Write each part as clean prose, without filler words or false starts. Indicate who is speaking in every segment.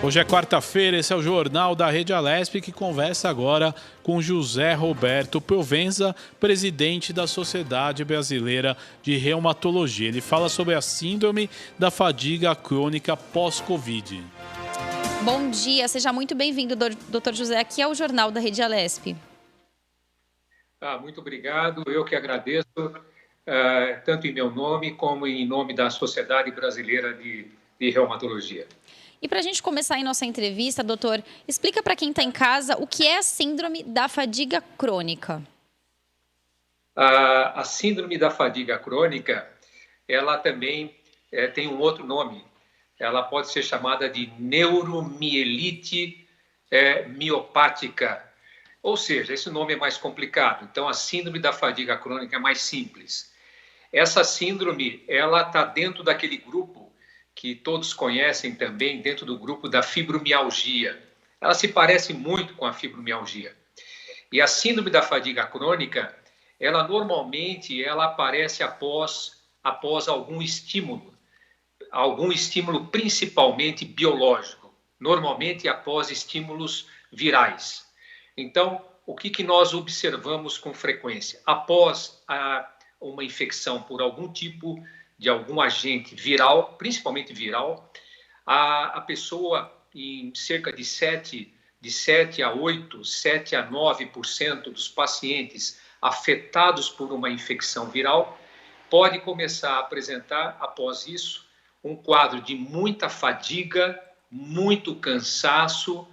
Speaker 1: Hoje é quarta-feira, esse é o Jornal da Rede Alesp que conversa agora com José Roberto Provenza, presidente da Sociedade Brasileira de Reumatologia. Ele fala sobre a síndrome da fadiga crônica pós-Covid.
Speaker 2: Bom dia, seja muito bem-vindo, Dr. José. Aqui é o Jornal da Rede Alesp.
Speaker 3: Muito obrigado, eu que agradeço, tanto em meu nome como em nome da Sociedade Brasileira de Reumatologia.
Speaker 2: E para a gente começar aí nossa entrevista, doutor, explica para quem está em casa o que é a síndrome da fadiga crônica.
Speaker 3: A síndrome da fadiga crônica, ela também tem um outro nome. Ela pode ser chamada de neuromielite miopática. Ou seja, esse nome é mais complicado. Então, a síndrome da fadiga crônica é mais simples. Essa síndrome, ela está dentro daquele grupo que todos conhecem também, dentro do grupo da fibromialgia. Ela se parece muito com a fibromialgia. E a síndrome da fadiga crônica, ela normalmente aparece após algum estímulo principalmente biológico, normalmente após estímulos virais. Então, o que nós observamos com frequência? Após uma infecção por algum tipo de algum agente viral, principalmente viral, a pessoa, em cerca de 7 a 8, 7 a 9% dos pacientes afetados por uma infecção viral, pode começar a apresentar, após isso, um quadro de muita fadiga, muito cansaço.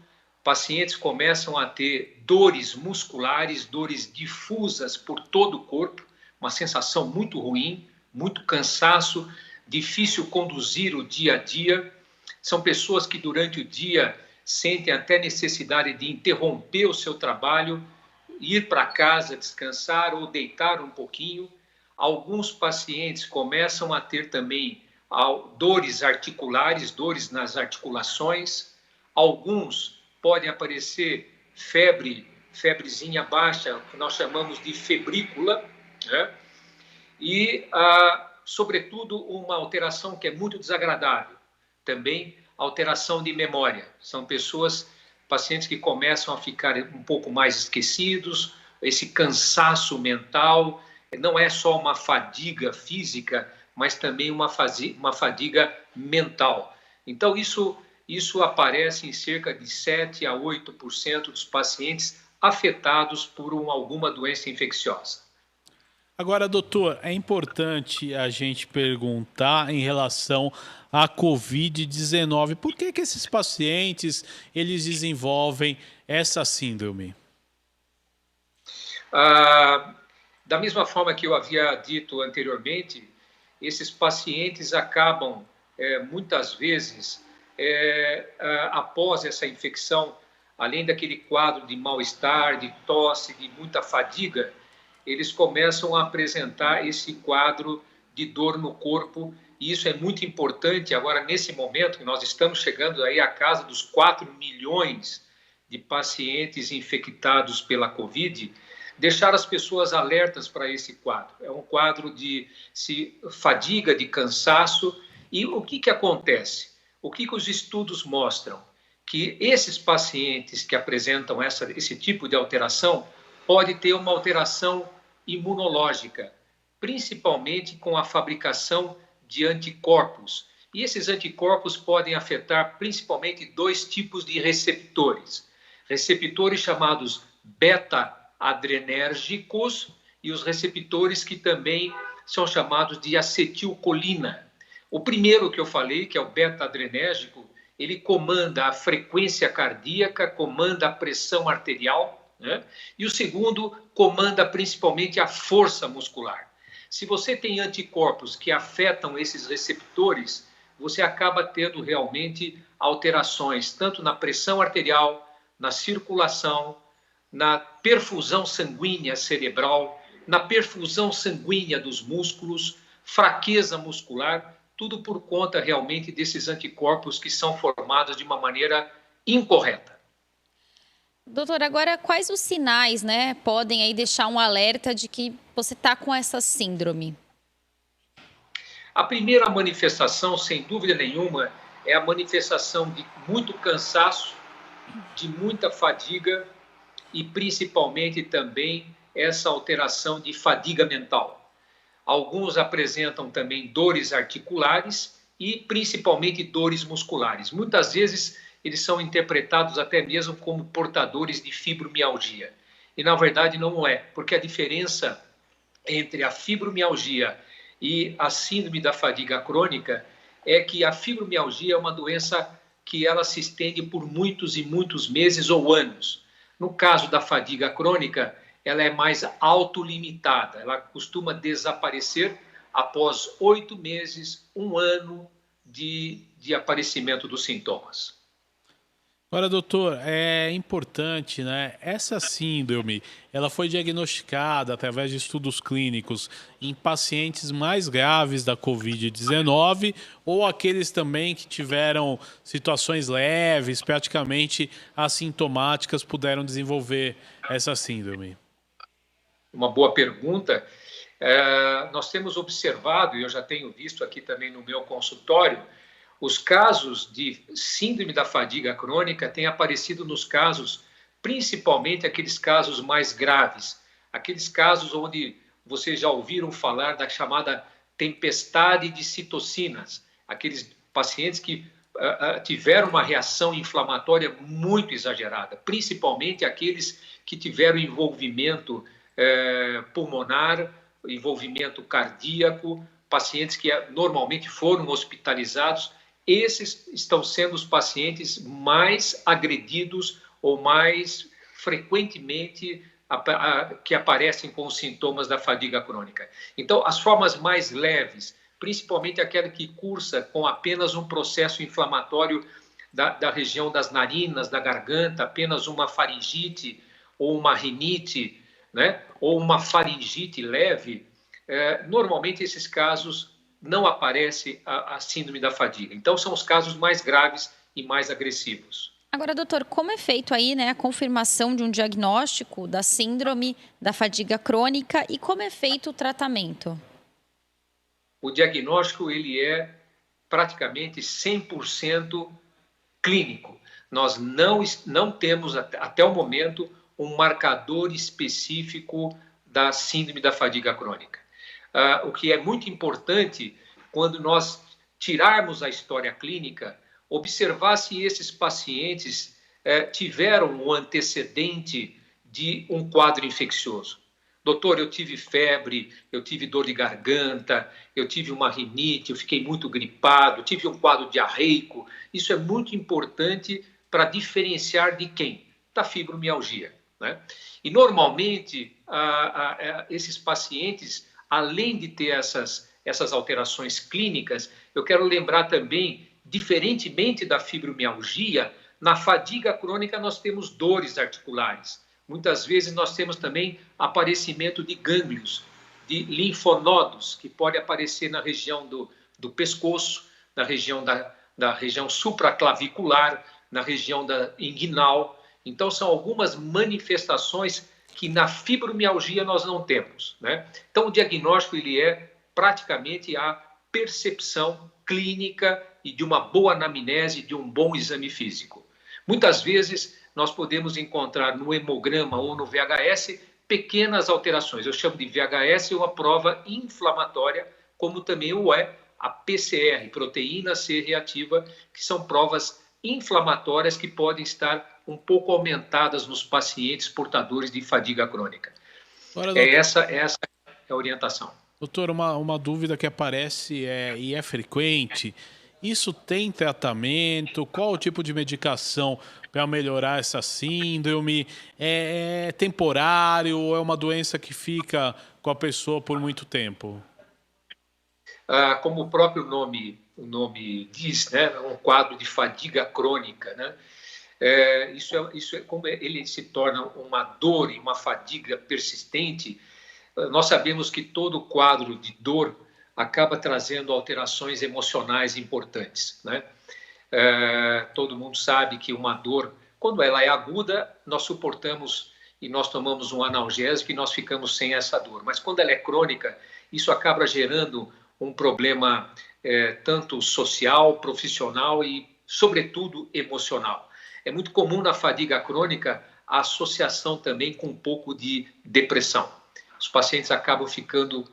Speaker 3: Pacientes começam a ter dores musculares, dores difusas por todo o corpo, uma sensação muito ruim, muito cansaço, difícil conduzir o dia a dia. São pessoas que durante o dia sentem até necessidade de interromper o seu trabalho, ir para casa descansar ou deitar um pouquinho. Alguns pacientes começam a ter também dores articulares, dores nas articulações. Alguns podem aparecer febrezinha baixa, que nós chamamos de febrícula, né? E, sobretudo, uma alteração que é muito desagradável, também alteração de memória. São pacientes que começam a ficar um pouco mais esquecidos, esse cansaço mental, não é só uma fadiga física, mas também uma fadiga mental. Então, isso aparece em cerca de 7 a 8% dos pacientes afetados por alguma doença infecciosa.
Speaker 1: Agora, doutor, é importante a gente perguntar em relação à Covid-19. Por que esses pacientes eles desenvolvem essa síndrome?
Speaker 3: Da mesma forma que eu havia dito anteriormente, esses pacientes acabam, muitas vezes, após essa infecção, além daquele quadro de mal-estar, de tosse, de muita fadiga, eles começam a apresentar esse quadro de dor no corpo, e isso é muito importante agora, nesse momento, que nós estamos chegando aí à casa dos 4 milhões de pacientes infectados pela Covid, deixar as pessoas alertas para esse quadro. É um quadro de fadiga, de cansaço, e o que acontece? O que os estudos mostram? Que esses pacientes que apresentam esse tipo de alteração pode ter uma alteração imunológica, principalmente com a fabricação de anticorpos. E esses anticorpos podem afetar principalmente 2 tipos de receptores. Receptores chamados beta-adrenérgicos e os receptores que também são chamados de acetilcolina. O primeiro que eu falei, que é o beta-adrenérgico, ele comanda a frequência cardíaca, comanda a pressão arterial, né? E o segundo comanda principalmente a força muscular. Se você tem anticorpos que afetam esses receptores, você acaba tendo realmente alterações tanto na pressão arterial, na circulação, na perfusão sanguínea cerebral, na perfusão sanguínea dos músculos, fraqueza muscular, tudo por conta realmente desses anticorpos que são formados de uma maneira incorreta.
Speaker 2: Doutor, agora quais os sinais, né, podem aí deixar um alerta de que você está com essa síndrome?
Speaker 3: A primeira manifestação, sem dúvida nenhuma, é a manifestação de muito cansaço, de muita fadiga e principalmente também essa alteração de fadiga mental. Alguns apresentam também dores articulares e principalmente dores musculares. Muitas vezes eles são interpretados até mesmo como portadores de fibromialgia. E na verdade não é, porque a diferença entre a fibromialgia e a síndrome da fadiga crônica é que a fibromialgia é uma doença que ela se estende por muitos e muitos meses ou anos. No caso da fadiga crônica, ela é mais autolimitada, ela costuma desaparecer após 8 meses, 1 ano de aparecimento dos sintomas.
Speaker 1: Agora, doutor, é importante, né? Essa síndrome, ela foi diagnosticada através de estudos clínicos em pacientes mais graves da Covid-19 ou aqueles também que tiveram situações leves, praticamente assintomáticas, puderam desenvolver essa síndrome?
Speaker 3: Uma boa pergunta. Nós temos observado, e eu já tenho visto aqui também no meu consultório, os casos de síndrome da fadiga crônica têm aparecido nos casos, principalmente aqueles casos mais graves, aqueles casos onde vocês já ouviram falar da chamada tempestade de citocinas, aqueles pacientes que tiveram uma reação inflamatória muito exagerada, principalmente aqueles que tiveram envolvimento pulmonar, envolvimento cardíaco, pacientes que normalmente foram hospitalizados. Esses estão sendo os pacientes mais agredidos ou mais frequentemente que aparecem com os sintomas da fadiga crônica. Então, as formas mais leves, principalmente aquela que cursa com apenas um processo inflamatório da região das narinas, da garganta, apenas uma faringite ou uma rinite, né? Ou uma faringite leve, normalmente esses casos não aparece a síndrome da fadiga. Então, são os casos mais graves e mais agressivos.
Speaker 2: Agora, doutor, como é feito aí, né, a confirmação de um diagnóstico da síndrome da fadiga crônica e como é feito o tratamento?
Speaker 3: O diagnóstico, ele é praticamente 100% clínico. Nós não temos, até o momento, um marcador específico da síndrome da fadiga crônica. O que é muito importante, quando nós tirarmos a história clínica, observar se esses pacientes tiveram um antecedente de um quadro infeccioso. Doutor, eu tive febre, eu tive dor de garganta, eu tive uma rinite, eu fiquei muito gripado, tive um quadro diarreico. Isso é muito importante para diferenciar de quem? Da fibromialgia, né? E, normalmente, esses pacientes, além de ter essas alterações clínicas, eu quero lembrar também, diferentemente da fibromialgia, na fadiga crônica nós temos dores articulares. Muitas vezes nós temos também aparecimento de gânglios, de linfonodos, que pode aparecer na região do pescoço, na região da região supraclavicular, na região da inguinal. Então, são algumas manifestações que na fibromialgia nós não temos, né? Então, o diagnóstico ele é praticamente a percepção clínica e de uma boa anamnese, de um bom exame físico. Muitas vezes, nós podemos encontrar no hemograma ou no VHS pequenas alterações. Eu chamo de VHS uma prova inflamatória, como também o é a PCR, proteína C reativa, que são provas inflamatórias que podem estar um pouco aumentadas nos pacientes portadores de fadiga crônica.
Speaker 1: Agora,
Speaker 3: Essa é a orientação.
Speaker 1: Doutor, uma dúvida que aparece e é frequente. Isso tem tratamento? Qual o tipo de medicação para melhorar essa síndrome? É temporário ou é uma doença que fica com a pessoa por muito tempo?
Speaker 3: Como o próprio nome diz, né, é um quadro de fadiga crônica, né? Isso é como ele se torna uma dor e uma fadiga persistente. Nós sabemos que todo quadro de dor acaba trazendo alterações emocionais importantes, né? Todo mundo sabe que uma dor, quando ela é aguda, nós suportamos e nós tomamos um analgésico e nós ficamos sem essa dor. Mas quando ela é crônica, isso acaba gerando um problema tanto social, profissional e, sobretudo, emocional. É muito comum na fadiga crônica a associação também com um pouco de depressão. Os pacientes acabam ficando,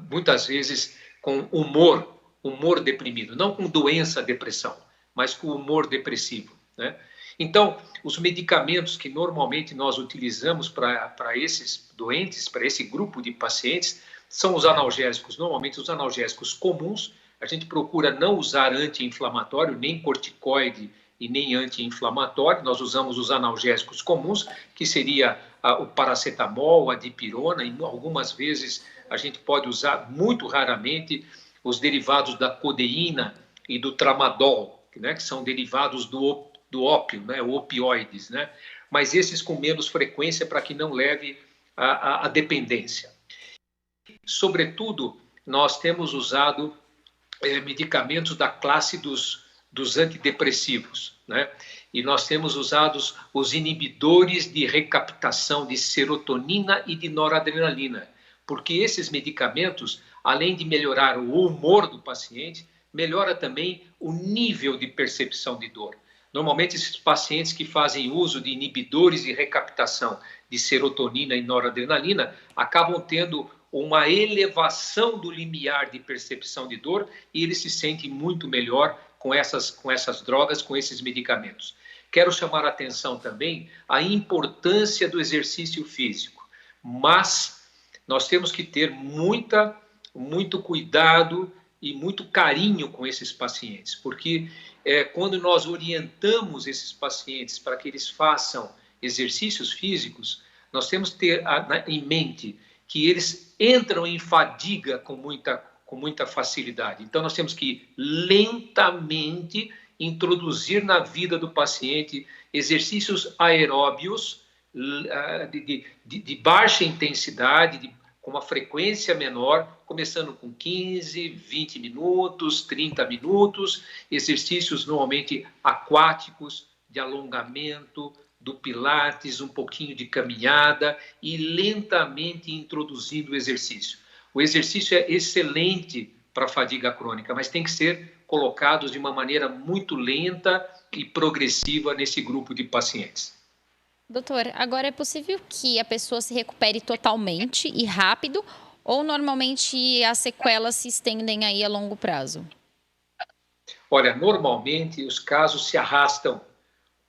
Speaker 3: muitas vezes, com humor deprimido, não com doença depressão, mas com humor depressivo, né? Então, os medicamentos que normalmente nós utilizamos para esses doentes, para esse grupo de pacientes, são os analgésicos, normalmente os analgésicos comuns. A gente procura não usar anti-inflamatório, nem corticoide e nem anti-inflamatório. Nós usamos os analgésicos comuns, que seria o paracetamol, a dipirona, e algumas vezes a gente pode usar, muito raramente, os derivados da codeína e do tramadol, né, que são derivados do ópio, né, opioides, né, mas esses com menos frequência para que não leve à dependência. Sobretudo, nós temos usado medicamentos da classe dos antidepressivos, né? E nós temos usado os inibidores de recaptação de serotonina e de noradrenalina, porque esses medicamentos, além de melhorar o humor do paciente, melhora também o nível de percepção de dor. Normalmente, esses pacientes que fazem uso de inibidores de recaptação de serotonina e noradrenalina acabam tendo uma elevação do limiar de percepção de dor e eles se sentem muito melhor com essas drogas, com esses medicamentos. Quero chamar a atenção também a importância do exercício físico, mas nós temos que ter muito cuidado e muito carinho com esses pacientes, porque quando nós orientamos esses pacientes para que eles façam exercícios físicos, nós temos que ter em mente que eles entram em fadiga com muita facilidade. Então, nós temos que lentamente introduzir na vida do paciente exercícios aeróbios de baixa intensidade, com uma frequência menor, começando com 15, 20 minutos, 30 minutos, exercícios normalmente aquáticos, de alongamento, do pilates, um pouquinho de caminhada e lentamente introduzindo o exercício. O exercício é excelente para a fadiga crônica, mas tem que ser colocado de uma maneira muito lenta e progressiva nesse grupo de pacientes.
Speaker 2: Doutor, agora é possível que a pessoa se recupere totalmente e rápido ou normalmente as sequelas se estendem aí a longo prazo?
Speaker 3: Olha, normalmente os casos se arrastam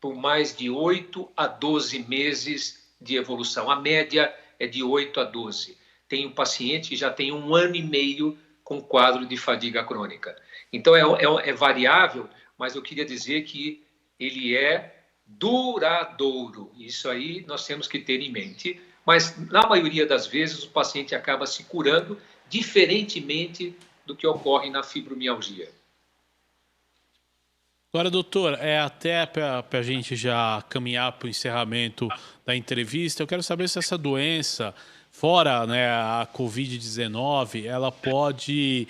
Speaker 3: por mais de 8 a 12 meses de evolução. A média é de 8 a 12. Tem um paciente que já tem 1 ano e meio com quadro de fadiga crônica. Então é variável, mas eu queria dizer que ele é duradouro. Isso aí nós temos que ter em mente. Mas na maioria das vezes o paciente acaba se curando, diferentemente do que ocorre na fibromialgia.
Speaker 1: Agora, doutor, até para a gente já caminhar para o encerramento da entrevista, eu quero saber se essa doença, fora, né, a Covid-19, ela pode,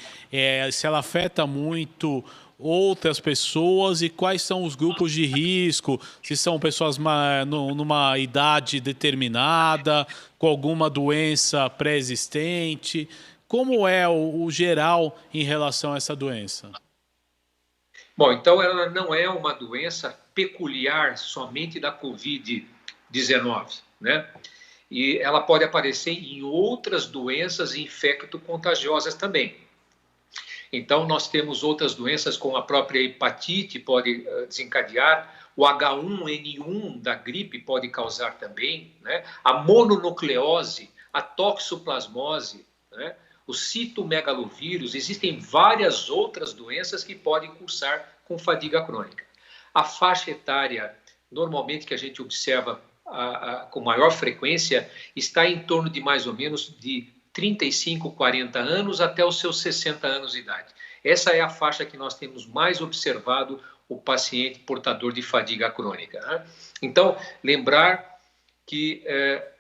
Speaker 1: se ela afeta muito outras pessoas e quais são os grupos de risco, se são pessoas numa idade determinada, com alguma doença pré-existente, como é o geral em relação a essa doença?
Speaker 3: Bom, então ela não é uma doença peculiar somente da Covid-19, né? E ela pode aparecer em outras doenças infecto-contagiosas também. Então, nós temos outras doenças, como a própria hepatite pode desencadear, o H1N1 da gripe pode causar também, né? A mononucleose, a toxoplasmose, né? O citomegalovírus, existem várias outras doenças que podem cursar com fadiga crônica. A faixa etária, normalmente, que a gente observa com maior frequência, está em torno de mais ou menos de 35, 40 anos até os seus 60 anos de idade. Essa é a faixa que nós temos mais observado o paciente portador de fadiga crônica, né? Então, lembrar que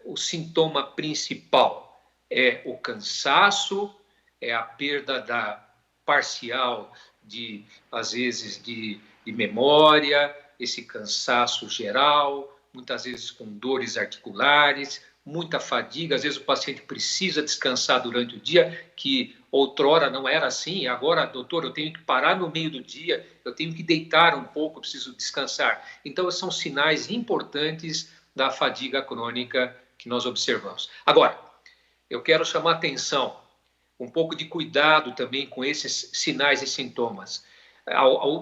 Speaker 3: o sintoma principal é o cansaço, é a perda parcial às vezes, de memória, esse cansaço geral, muitas vezes com dores articulares, muita fadiga, às vezes o paciente precisa descansar durante o dia, que outrora não era assim, agora, doutor, eu tenho que parar no meio do dia, eu tenho que deitar um pouco, eu preciso descansar. Então, são sinais importantes da fadiga crônica que nós observamos. Agora, eu quero chamar a atenção, um pouco de cuidado também com esses sinais e sintomas.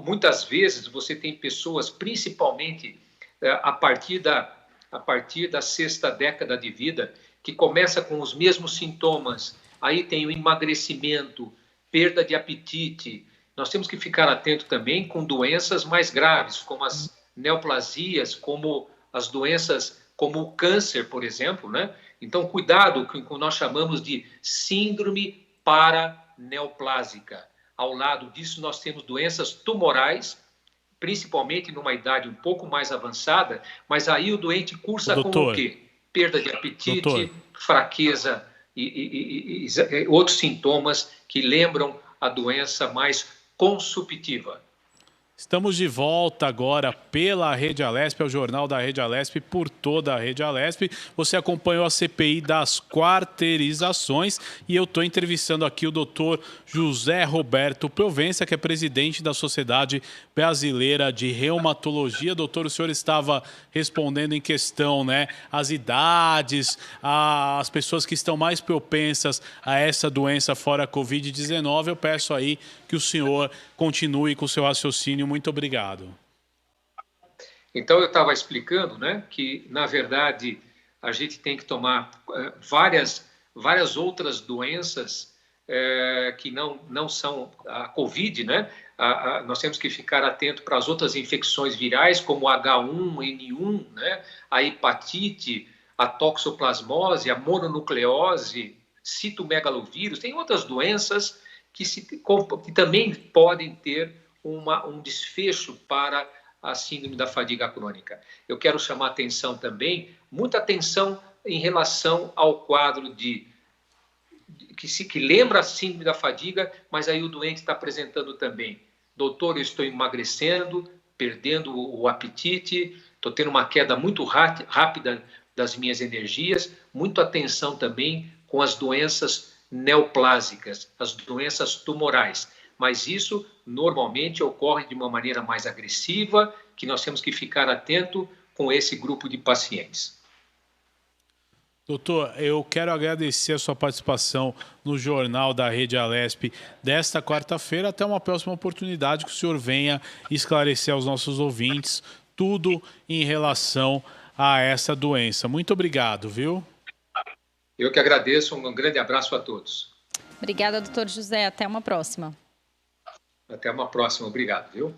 Speaker 3: Muitas vezes você tem pessoas, principalmente a partir da sexta década de vida, que começa com os mesmos sintomas. Aí tem o emagrecimento, perda de apetite. Nós temos que ficar atento também com doenças mais graves, como as neoplasias, como as doenças como o câncer, por exemplo, né? Então, cuidado com o que nós chamamos de síndrome paraneoplásica. Ao lado disso, nós temos doenças tumorais, principalmente numa idade um pouco mais avançada, mas aí o doente cursa com o quê? Perda de apetite, fraqueza e outros sintomas que lembram a doença mais consumptiva.
Speaker 1: Estamos de volta agora pela Rede Alesp, é o Jornal da Rede Alesp, por toda a Rede Alesp. Você acompanhou a CPI das quarteirizações e eu estou entrevistando aqui o doutor José Roberto Provença, que é presidente da Sociedade Brasileira de Reumatologia. Doutor, o senhor estava respondendo em questão, né, as idades, as pessoas que estão mais propensas a essa doença fora a Covid-19. Eu peço aí que o senhor continue com o seu raciocínio. Muito obrigado.
Speaker 3: Então, eu estava explicando, né, que, na verdade, a gente tem que tomar várias outras doenças que não são a Covid, né? Nós temos que ficar atento para as outras infecções virais, como H1N1, né? A hepatite, a toxoplasmose, a mononucleose, citomegalovírus. Tem outras doenças que também podem ter um desfecho para a síndrome da fadiga crônica. Eu quero chamar atenção também, muita atenção em relação ao quadro que lembra a síndrome da fadiga, mas aí o doente está apresentando também: doutor, eu estou emagrecendo, perdendo o apetite, estou tendo uma queda muito rápida das minhas energias. Muito atenção também com as doenças neoplásicas, as doenças tumorais. Mas isso normalmente ocorre de uma maneira mais agressiva, que nós temos que ficar atento com esse grupo de pacientes.
Speaker 1: Doutor, eu quero agradecer a sua participação no Jornal da Rede Alesp desta quarta-feira. Até uma próxima oportunidade que o senhor venha esclarecer aos nossos ouvintes tudo em relação a essa doença. Muito obrigado, viu?
Speaker 3: Eu que agradeço. Um grande abraço a todos.
Speaker 2: Obrigada, doutor José. Até uma próxima.
Speaker 3: Até uma próxima. Obrigado, viu?